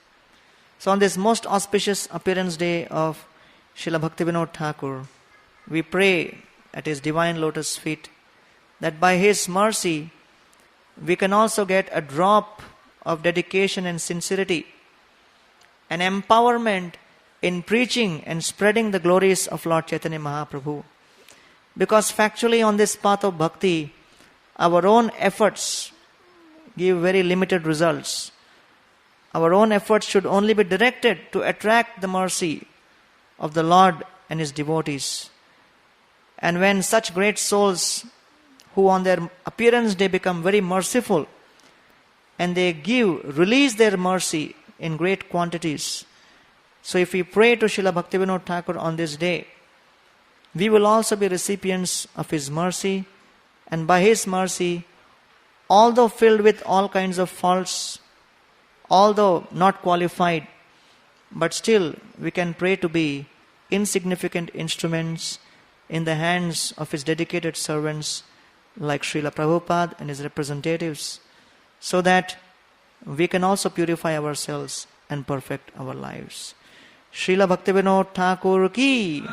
So on this most auspicious appearance day of Srila Bhaktivinoda Thakur, we pray at his divine lotus feet that by his mercy we can also get a drop of dedication and sincerity, an empowerment in preaching and spreading the glories of Lord Chaitanya Mahaprabhu. Because factually on this path of bhakti, our own efforts give very limited results. Our own efforts should only be directed to attract the mercy of the Lord and His devotees. And when such great souls who on their appearance day become very merciful and they release their mercy in great quantities. So if we pray to Srila Bhaktivinoda Thakur on this day, we will also be recipients of his mercy, and by his mercy, although filled with all kinds of faults, although not qualified, but still we can pray to be insignificant instruments in the hands of his dedicated servants like Srila Prabhupada and his representatives, so that we can also purify ourselves and perfect our lives. Srila Bhaktivinoda Thakur ki